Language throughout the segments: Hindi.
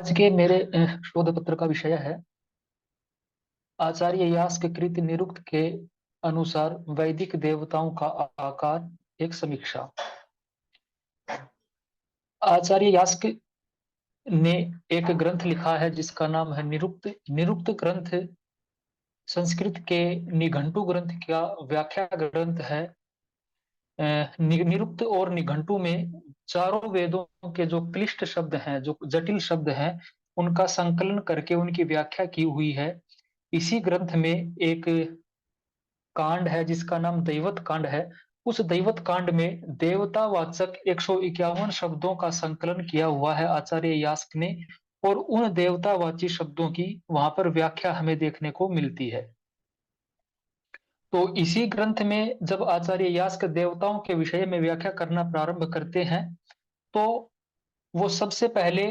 आज के मेरे शोध पत्र का विषय है आचार्य यास्क कृत निरुक्त के अनुसार वैदिक देवताओं का आकार, एक समीक्षा। आचार्य यास्क ने एक ग्रंथ लिखा है जिसका नाम है निरुक्त। निरुक्त ग्रंथ संस्कृत के निघंटु ग्रंथ का व्याख्या ग्रंथ है। निरुक्त और निघंटु में चारों वेदों के जो क्लिष्ट शब्द हैं, जो जटिल शब्द हैं, उनका संकलन करके उनकी व्याख्या की हुई है। इसी ग्रंथ में एक कांड है जिसका नाम दैवत कांड है। उस दैवत कांड में देवतावाचक 151 शब्दों का संकलन किया हुआ है आचार्य यास्क ने, और उन देवतावाची शब्दों की वहां पर व्याख्या हमें देखने को मिलती है। तो इसी ग्रंथ में जब आचार्य यास्क देवताओं के विषय में व्याख्या करना प्रारंभ करते हैं, तो वो सबसे पहले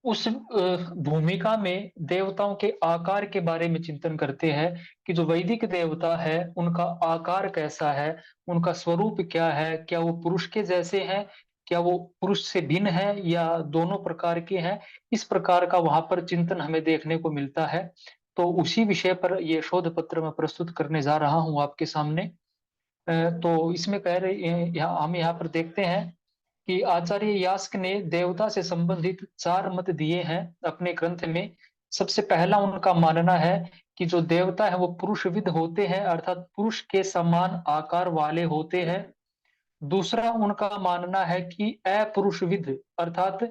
उस भूमिका में देवताओं के आकार के बारे में चिंतन करते हैं कि जो वैदिक देवता है उनका आकार कैसा है, उनका स्वरूप क्या है, क्या वो पुरुष के जैसे हैं, क्या वो पुरुष से भिन्न है, या दोनों प्रकार के हैं। इस प्रकार का वहां पर चिंतन हमें देखने को मिलता है। तो उसी विषय पर ये शोध पत्र मैं प्रस्तुत करने जा रहा हूं आपके सामने। तो इसमें कह रहे हम यहाँ पर देखते हैं कि आचार्य यास्क ने देवता से संबंधित चार मत दिए हैं अपने ग्रंथ में। सबसे पहला उनका मानना है कि जो देवता है वो पुरुषविद होते हैं, अर्थात पुरुष के समान आकार वाले होते हैं। दूसरा उनका मानना है कि अपुरुषविद, अर्थात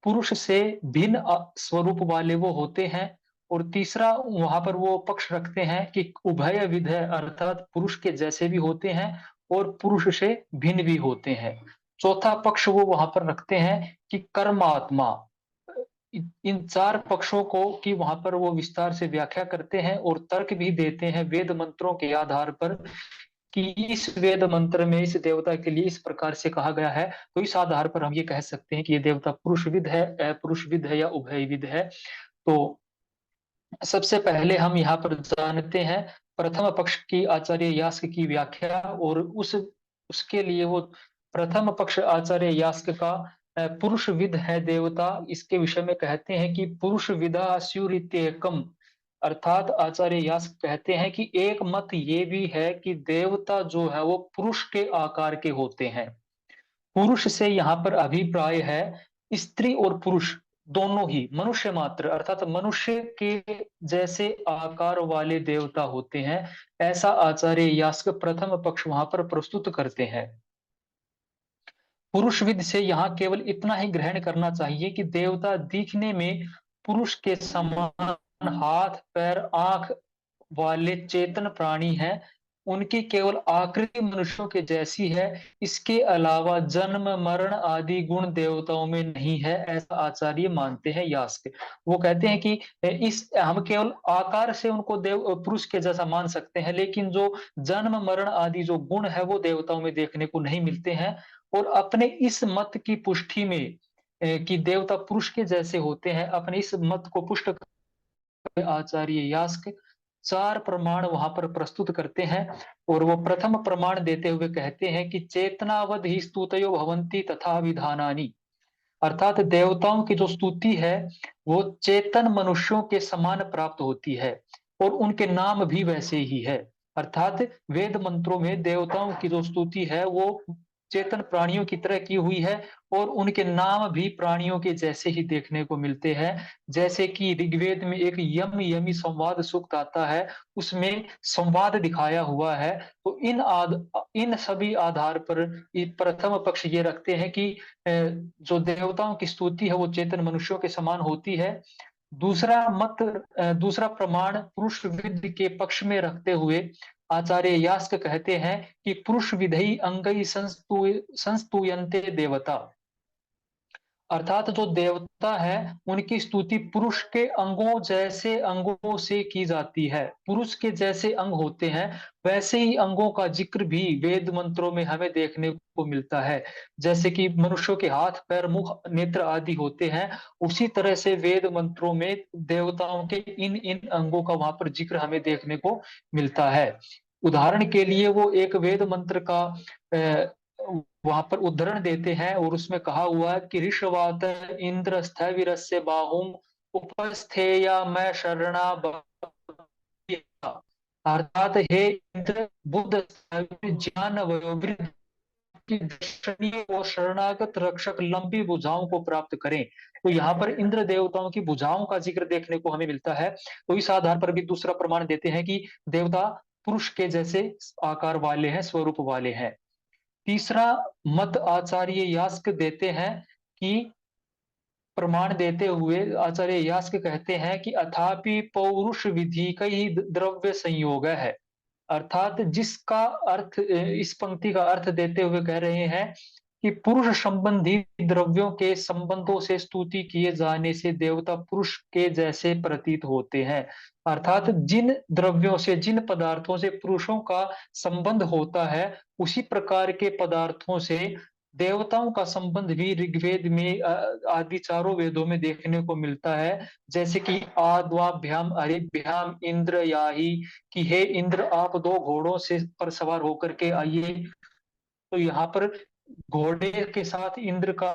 पुरुष से भिन्न स्वरूप वाले वो होते हैं। और तीसरा वहां पर वो पक्ष रखते हैं कि उभय विध है, अर्थात पुरुष के जैसे भी होते हैं और पुरुष से भिन्न भी होते हैं। चौथा पक्ष वो वहां पर रखते हैं कि कर्मात्मा। इन चार पक्षों को कि वहां पर वो विस्तार से व्याख्या करते हैं और तर्क भी देते हैं वेद मंत्रों के आधार पर कि इस वेद मंत्र में इस देवता के लिए इस प्रकार से कहा गया है। तो इस आधार पर हम ये कह सकते हैं कि ये देवता पुरुषविद है, अपुरुषविद है या उभयविद है। तो सबसे पहले हम यहाँ पर जानते हैं प्रथम पक्ष की आचार्य यास्क की व्याख्या, और उसके लिए वो प्रथम पक्ष आचार्य यास्क का पुरुषविद है देवता, इसके विषय में कहते हैं कि पुरुष विदा स्युरित्येकम। अर्थात आचार्य यास्क कहते हैं कि एक मत ये भी है कि देवता जो है वो पुरुष के आकार के होते हैं। पुरुष से यहाँ पर अभिप्राय है स्त्री और पुरुष दोनों ही मनुष्य मात्र, अर्थात मनुष्य के जैसे आकार वाले देवता होते हैं। ऐसा आचार्य यास्क प्रथम पक्ष वहां पर प्रस्तुत करते हैं। पुरुषविद से यहाँ केवल इतना ही ग्रहण करना चाहिए कि देवता दिखने में पुरुष के समान हाथ पैर आंख वाले चेतन प्राणी हैं। उनकी केवल आकृति मनुष्यों के जैसी है, इसके अलावा जन्म मरण आदि गुण देवताओं में नहीं है, ऐसा आचार्य मानते हैं यास्क। वो कहते हैं कि इस हम केवल आकार से उनको देव पुरुष के जैसा मान सकते हैं, लेकिन जो जन्म मरण आदि जो गुण है वो देवताओं में देखने को नहीं मिलते हैं। और अपने इस मत की पुष्टि में कि देवता पुरुष के जैसे होते हैं, अपने इस मत को पुष्ट आचार्य यास्क चार प्रमाण वहां पर प्रस्तुत करते हैं। और वो प्रथम प्रमाण देते हुए कहते हैं कि चेतनावद ही स्तुतयो भवंती तथा विधानानि। अर्थात देवताओं की जो स्तुति है वो चेतन मनुष्यों के समान प्राप्त होती है, और उनके नाम भी वैसे ही है। अर्थात वेद मंत्रों में देवताओं की जो स्तुति है वो चेतन प्राणियों की तरह की हुई है, और उनके नाम भी प्राणियों के जैसे ही देखने को मिलते हैं। जैसे कि ऋग्वेद में एक यम यमी संवाद सूक्त आता है, उसमें संवाद दिखाया हुआ है। तो इन सभी आधार पर प्रथम पक्ष ये रखते हैं कि जो देवताओं की स्तुति है वो चेतन मनुष्यों के समान होती है। दूसरा प्रमाण पुरुष विद के पक्ष में रखते हुए आचार्य यास्क कहते हैं कि पुरुष विधेयी अंगई संस्तूयन्ते देवता। अर्थात जो देवता है उनकी स्तुति पुरुष के अंगों जैसे अंगों से की जाती है। पुरुष के जैसे अंग होते हैं वैसे ही अंगों का जिक्र भी वेद मंत्रों में हमें देखने को मिलता है। जैसे कि मनुष्यों के हाथ पैर मुख नेत्र आदि होते हैं, उसी तरह से वेद मंत्रों में देवताओं के इन इन अंगों का वहां पर जिक्र हमें देखने को मिलता है। उदाहरण के लिए वो एक वेद मंत्र का वहां पर उद्धरण देते हैं और उसमें कहा हुआ है कि ऋषवात इंद्र स्थविरस्य बाहुम उपस्थेया मैं शरणा अर्थात हे इंद्र बुद्ध ज्ञान वयोवृद्ध की दर्शनीय और शरणागत रक्षक लंबी भुजाओं को प्राप्त करें। तो यहाँ पर इंद्र देवताओं की भुजाओं का जिक्र देखने को हमें मिलता है। तो इस आधार पर भी दूसरा प्रमाण देते हैं कि देवता पुरुष के जैसे आकार वाले हैं, स्वरूप वाले हैं। तीसरा मत आचार्य यास्क देते हैं कि प्रमाण देते हुए आचार्य यास्क कहते हैं कि अथापि पौरुष विधि का ही द्रव्य संयोग है। अर्थात जिसका अर्थ इस पंक्ति का अर्थ देते हुए कह रहे हैं कि पुरुष संबंधी द्रव्यों के संबंधों से स्तुति किए जाने से देवता पुरुष के जैसे प्रतीत होते हैं। अर्थात जिन द्रव्यों से, जिन पदार्थों से पुरुषों का संबंध होता है, उसी प्रकार के पदार्थों से देवताओं का संबंध भी ऋग्वेद में आदि चारों वेदों में देखने को मिलता है। जैसे कि आद्वाभ्याम हरिभ्याम इंद्र याही, कि हे इंद्र आप दो घोड़ों से पर सवार होकर के आइए। तो यहाँ पर घोड़े के साथ इंद्र का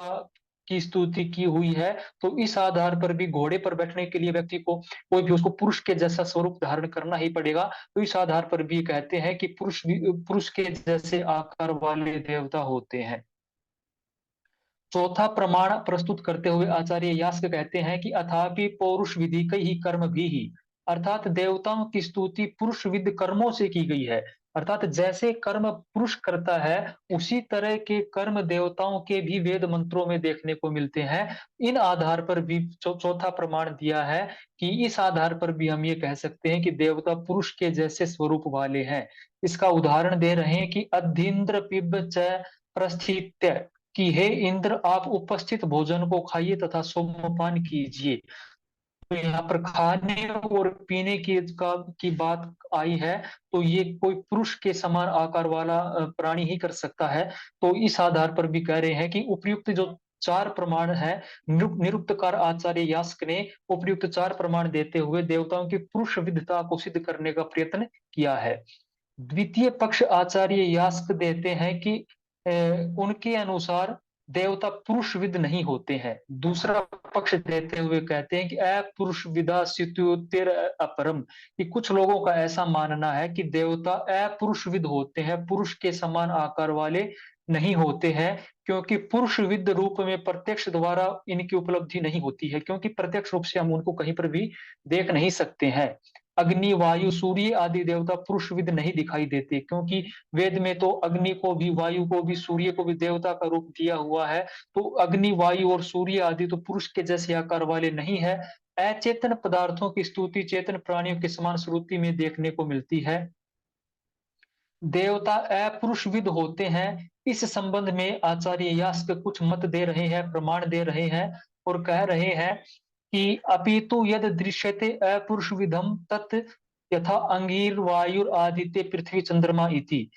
की स्तुति की हुई है। तो इस आधार पर भी घोड़े पर बैठने के लिए व्यक्ति को कोई भी उसको पुरुष के जैसा स्वरूप धारण करना ही पड़ेगा। तो इस आधार पर भी कहते हैं कि पुरुष के जैसे आकार वाले देवता होते हैं। चौथा प्रमाण प्रस्तुत करते हुए आचार्य यास्क कहते हैं कि अथापि पौरुष विधि कई ही कर्म भी ही, अर्थात देवताओं की स्तुति पुरुष विद कर्मों से की गई है। अर्थात जैसे कर्म पुरुष करता है, उसी तरह के कर्म देवताओं के भी वेद मंत्रों में देखने को मिलते हैं। इन आधार पर भी चौथा प्रमाण दिया है कि इस आधार पर भी हम ये कह सकते हैं कि देवता पुरुष के जैसे स्वरूप वाले हैं। इसका उदाहरण दे रहे हैं कि अधीन्द्र पिब च प्रस्थित्य, कि हे इंद्र आप उपस्थित भोजन को खाइए तथा सोमपान कीजिए। तो यहाँ पर खाने और पीने की बात आई है। तो ये कोई पुरुष के समान आकार वाला प्राणी ही कर सकता है। तो इस आधार पर भी कह रहे हैं कि उपयुक्त जो चार प्रमाण है, निरुक्तकार आचार्य यास्क ने उपयुक्त चार प्रमाण देते हुए देवताओं की पुरुष विधता को सिद्ध करने का प्रयत्न किया है। द्वितीय पक्ष आचार्य यास्क देते हैं कि उनके अनुसार देवता पुरुष विद नहीं होते हैं। दूसरा पक्ष देते हुए कहते हैं कि अपुरुष विदा स्युतिर अपरम, कि कुछ लोगों का ऐसा मानना है कि देवता अपुरुष विद होते हैं, पुरुष के समान आकार वाले नहीं होते हैं, क्योंकि पुरुष विद रूप में प्रत्यक्ष द्वारा इनकी उपलब्धि नहीं होती है, क्योंकि प्रत्यक्ष रूप से हम उनको कहीं पर भी देख नहीं सकते हैं। अग्नि वायु सूर्य आदि देवता पुरुष विद नहीं दिखाई देते, क्योंकि वेद में तो अग्नि को भी, वायु को भी, सूर्य को भी देवता का रूप दिया हुआ है। तो अग्नि वायु और सूर्य आदि तो पुरुष के जैसे आकार वाले नहीं है। अचेतन पदार्थों की स्तुति चेतन प्राणियों के समान श्रुति में देखने को मिलती है। देवता अपुरुषविद होते हैं, इस संबंध में आचार्य यास्क कुछ मत दे रहे हैं, प्रमाण दे रहे हैं और कह रहे हैं कि अपितु यद दृश्यते अपुरुषविदम तत् यथा अंगीर वायुर आदित्य पृथ्वी चंद्रमा इति,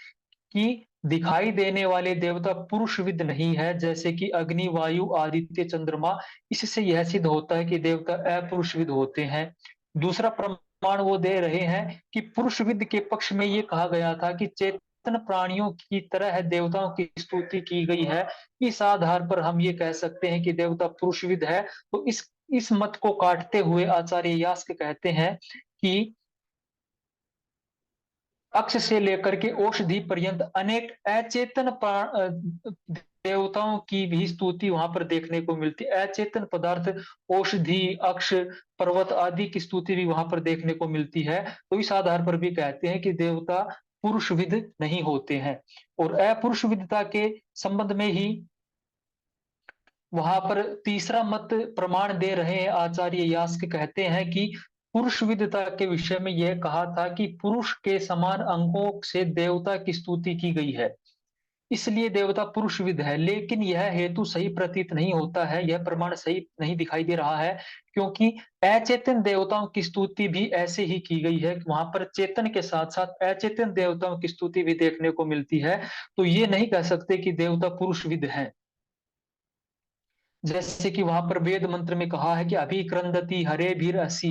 कि दिखाई देने वाले देवता पुरुषविद नहीं है, जैसे कि अग्नि वायु आदित्य चंद्रमा। इससे यह सिद्ध होता है कि देवता अपुरुषविद होते हैं। दूसरा प्रमाण वो दे रहे हैं कि पुरुषविद के पक्ष में ये कहा गया था कि चेतन प्राणियों की तरह देवताओं की स्तुति की गई है। इस आधार पर हम ये कह सकते हैं कि देवता पुरुषविद है। तो इस मत को काटते हुए आचार्य यास्क कहते हैं कि अक्ष से लेकर के औषधि पर्यंत अनेक अचेतन देवताओं की भी स्तुति वहां पर देखने को मिलती है। अचेतन पदार्थ, औषधि, अक्ष, पर्वत आदि की स्तुति भी वहां पर देखने को मिलती है। तो इस आधार पर भी कहते हैं कि देवता पुरुषविद नहीं होते हैं। और अपुरुषविदता के संबंध में ही वहां पर तीसरा मत प्रमाण दे रहे हैं आचार्य यास्क, कहते हैं कि पुरुष विदता के विषय में यह कहा था कि पुरुष के समान अंगों से देवता की स्तुति की गई है, इसलिए देवता पुरुष विद है। लेकिन यह हेतु सही प्रतीत नहीं होता है, यह प्रमाण सही नहीं दिखाई दे रहा है, क्योंकि अचेतन देवताओं की स्तुति भी ऐसे ही की गई है। वहां पर चेतन के साथ साथ अचेतन देवताओं की स्तुति भी देखने को मिलती है। तो ये नहीं कह सकते कि देवता पुरुष विद है। जैसे कि वहां पर वेद मंत्र में कहा है कि अभिक्रंदति हरे भीर असी,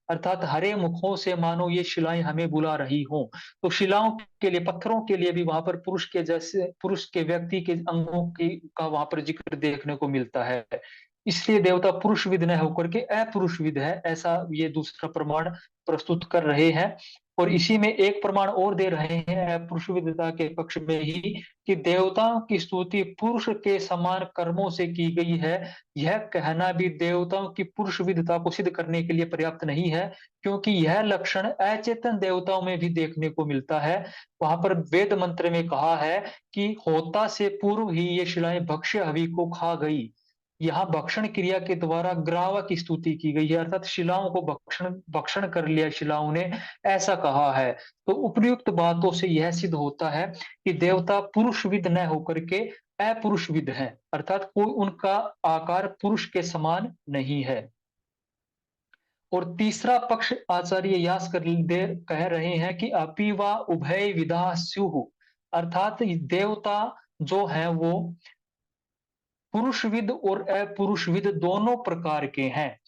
अर्थात हरे मुखों से मानो ये शिलाएं हमें बुला रही हों। तो शिलाओं के लिए, पत्थरों के लिए भी वहां पर पुरुष के जैसे, पुरुष के व्यक्ति के अंगों की का वहां पर जिक्र देखने को मिलता है। इसलिए देवता पुरुषविद न होकर के अपुरुषविद है, ऐसा ये दूसरा प्रमाण प्रस्तुत कर रहे हैं। और इसी में एक प्रमाण और दे रहे हैं अपुरुषविदता के पक्ष में ही, कि देवताओं की स्तुति पुरुष के समान कर्मों से की गई है। यह कहना भी देवताओं की पुरुष विधता को सिद्ध करने के लिए पर्याप्त नहीं है, क्योंकि यह लक्षण अचेतन देवताओं में भी देखने को मिलता है। वहां पर वेद मंत्र में कहा है कि होता से पूर्व ही ये शिलाएं भक्ष्य हवि को खा गई। यहाँ भक्षण क्रिया के द्वारा ग्रावा की स्तुति की गई है, अर्थात शिलाओं को भक्षण भक्षण कर लिया शिलाओं ने, ऐसा कहा है। तो उपर्युक्त बातों से यह सिद्ध होता है कि देवता पुरुषविद न होकर के अपुरुषविद है, अर्थात कोई उनका आकार पुरुष के समान नहीं है। और तीसरा पक्ष आचार्य यास कह रहे हैं कि अपि वा उभय विधा स्युः, अर्थात देवता जो है वो पुरुषविद और अपुरुषविद दोनों प्रकार के हैं,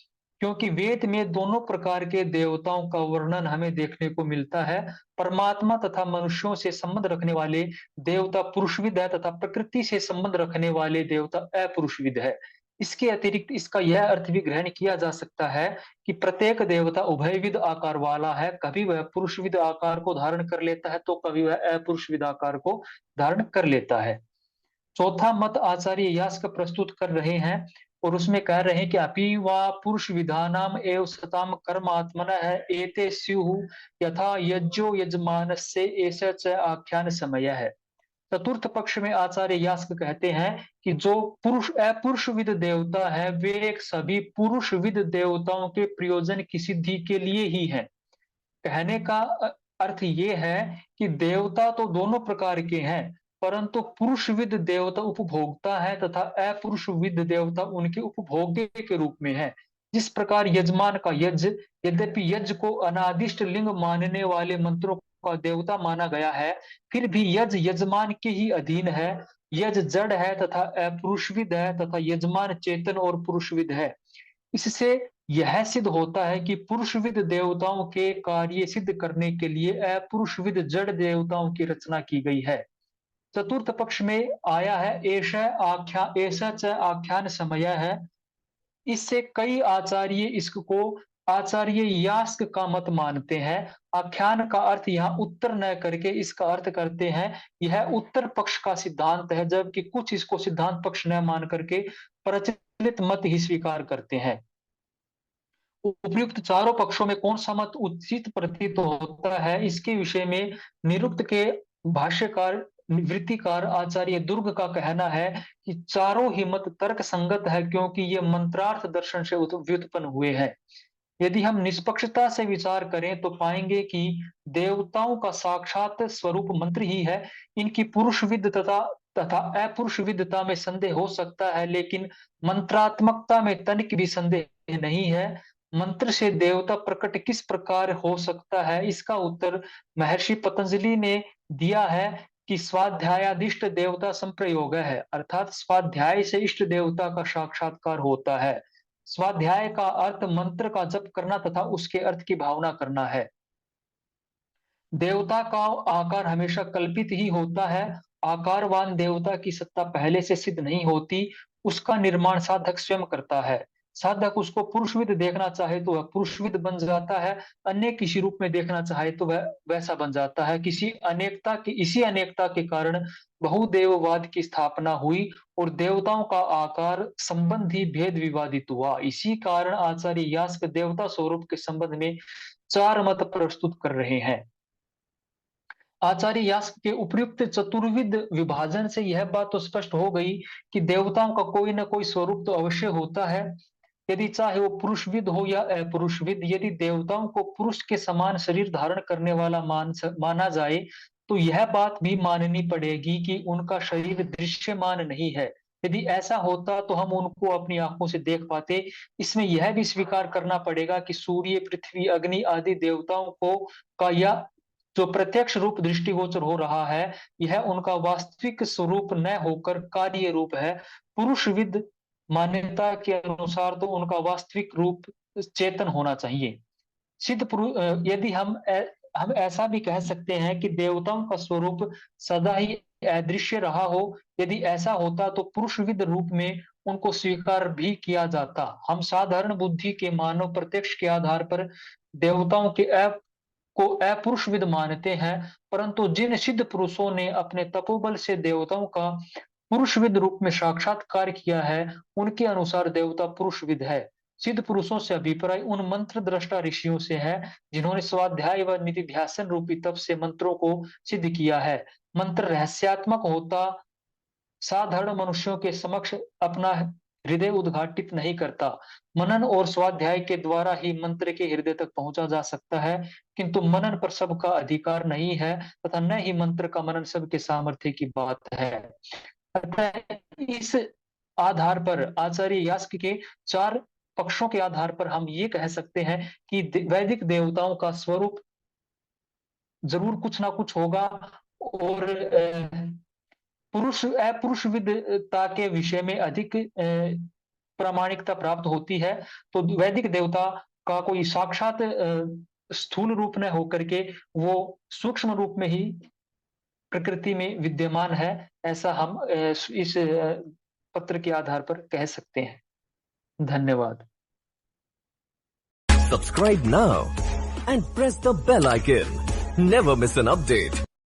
क्योंकि वेद में दोनों प्रकार के देवताओं का वर्णन हमें देखने को मिलता है। परमात्मा तथा मनुष्यों से संबंध रखने वाले देवता पुरुषविद है, तथा प्रकृति से संबंध रखने वाले देवता अपुरुषविद है। इसके अतिरिक्त इसका यह अर्थ भी ग्रहण किया जा सकता है कि प्रत्येक देवता उभयविद आकार वाला है, कभी वह पुरुषविद आकार को धारण कर लेता है तो कभी वह अपुरुषविद आकार को धारण कर लेता है। चौथा मत आचार्य यास्क प्रस्तुत कर रहे हैं, और उसमें कह रहे हैं कि अपि वा पुरुष विधानाम एव सताम कर्मात्मनः एते स्युः यथा यज्ञो यजमानस्य एष च आख्यान समय है। चतुर्थ पक्ष में आचार्य यास्क कहते हैं कि जो पुरुष अपुरुषविद देवता है वे एक सभी पुरुषविद देवताओं के प्रयोजन की सिद्धि के लिए ही है। कहने का अर्थ ये है कि देवता तो दोनों प्रकार के हैं, परंतु पुरुषविद देवता उपभोक्ता है तथा अपुरुषविद देवता उनके उपभोग्य के रूप में है। जिस प्रकार यजमान का यज्ञ, यद्यपि यज्ञ को अनादिष्ट लिंग मानने वाले मंत्रों का देवता माना गया है, फिर भी यज्ञ यजमान के ही अधीन है। यज्ञ जड़ है तथा अपुरुषविद है, तथा यजमान चेतन और पुरुषविद है। इससे यह सिद्ध होता है कि पुरुषविद देवताओं के कार्य सिद्ध करने के लिए अपुरुषविद जड़ देवताओं की रचना की गई है। चतुर्थ पक्ष में आया है ऐसा च आख्यान समय है। इससे कई आचार्य इसको आचार्य यास्क का मत मानते हैं। आख्यान का अर्थ यहाँ उत्तर न करके इसका अर्थ करते हैं यह उत्तर पक्ष का सिद्धांत है, जबकि कुछ इसको सिद्धांत पक्ष न मान करके प्रचलित मत ही स्वीकार करते हैं। उपयुक्त चारों पक्षों में कौन सा मत उचित प्रतीत होता है, इसके विषय में निरुक्त के भाष्यकार वृत्तिकार आचार्य दुर्ग का कहना है कि चारों ही मत तर्क संगत है, क्योंकि ये मंत्रार्थ दर्शन से व्युत्पन्न हुए हैं। यदि हम निष्पक्षता से विचार करें तो पाएंगे कि देवताओं का साक्षात स्वरूप मंत्र ही है। इनकी पुरुषविद तथा अपुरुषविदता में संदेह हो सकता है, लेकिन मंत्रात्मकता में तनिक भी संदेह नहीं है। मंत्र से देवता प्रकट किस प्रकार हो सकता है, इसका उत्तर महर्षि पतंजलि ने दिया है कि स्वाध्यायादिष्ट देवता संप्रयोग है, अर्थात स्वाध्याय से इष्ट देवता का साक्षात्कार होता है। स्वाध्याय का अर्थ मंत्र का जप करना तथा उसके अर्थ की भावना करना है। देवता का आकार हमेशा कल्पित ही होता है। आकारवान देवता की सत्ता पहले से सिद्ध नहीं होती, उसका निर्माण साधक स्वयं करता है। साधक उसको पुरुषविद देखना चाहे तो वह पुरुषविद बन जाता है, अन्य किसी रूप में देखना चाहे तो वह वैसा बन जाता है। इसी अनेकता के कारण बहुदेववाद की स्थापना हुई और देवताओं का आकार संबंधी भेद विवादित हुआ। इसी कारण आचार्य यास्क देवता स्वरूप के संबंध में चार मत प्रस्तुत कर रहे हैं। आचार्य यास्क के उपयुक्त चतुर्विद विभाजन से यह बात तो स्पष्ट हो गई कि देवताओं का कोई न कोई स्वरूप तो अवश्य होता है, यदि चाहे वो पुरुषविद हो या अपुरुषविद। यदि देवताओं को पुरुष के समान शरीर धारण करने वाला माना जाए तो यह बात भी माननी पड़ेगी कि उनका शरीर दृश्यमान नहीं है। यदि ऐसा होता तो हम उनको अपनी आंखों से देख पाते। इसमें यह भी स्वीकार करना पड़ेगा कि सूर्य, पृथ्वी, अग्नि आदि देवताओं को का या जो प्रत्यक्ष रूप दृष्टिगोचर हो रहा है, यह उनका वास्तविक स्वरूप न होकर कार्य रूप है। पुरुषविद मान्यता के अनुसार तो उनका वास्तविक रूप चेतन होना चाहिए। यदि हम ऐसा भी कह सकते हैं कि देवताओं का स्वरूप सदा ही अदृश्य रहा हो। यदि ऐसा होता तो पुरुषविद रूप में उनको स्वीकार भी किया जाता। हम साधारण बुद्धि के मानव प्रत्यक्ष के आधार पर देवताओं के को अपुरुषविद मानते हैं, परंतु जिन सिद्ध पुरुषों ने अपने तपोबल से देवताओं का पुरुषविद रूप में साक्षात्कार किया है, उनके अनुसार देवता पुरुषविद है। सिद्ध पुरुषों से अभिप्राय उन मंत्र दृष्टा ऋषियों से है, जिन्होंने स्वाध्याय व निधिध्यासन रूपी तप से मंत्रों को सिद्ध किया है। मंत्र रहस्यात्मक होता साधारण मनुष्यों के समक्ष अपना हृदय उद्घाटित नहीं करता। मनन और स्वाध्याय के द्वारा ही मंत्र के हृदय तक पहुंचा जा सकता है, किंतु मनन पर सबका अधिकार नहीं है तथा न ही मंत्र का मनन सबके सामर्थ्य की बात है। अतः इस आधार पर आचार्य यास्क के 4 पक्षों के आधार पर हम ये कह सकते हैं कि वैदिक देवताओं का स्वरूप जरूर कुछ ना कुछ होगा, और अपुरुषविदता के विषय में अधिक प्रामाणिकता प्राप्त होती है। तो वैदिक देवता का कोई साक्षात स्थूल रूप न होकर के वो सूक्ष्म रूप में ही प्रकृति में विद्यमान है, ऐसा हम इस पत्र के आधार पर कह सकते हैं। धन्यवाद। Subscribe now and press the bell icon. Never miss an update.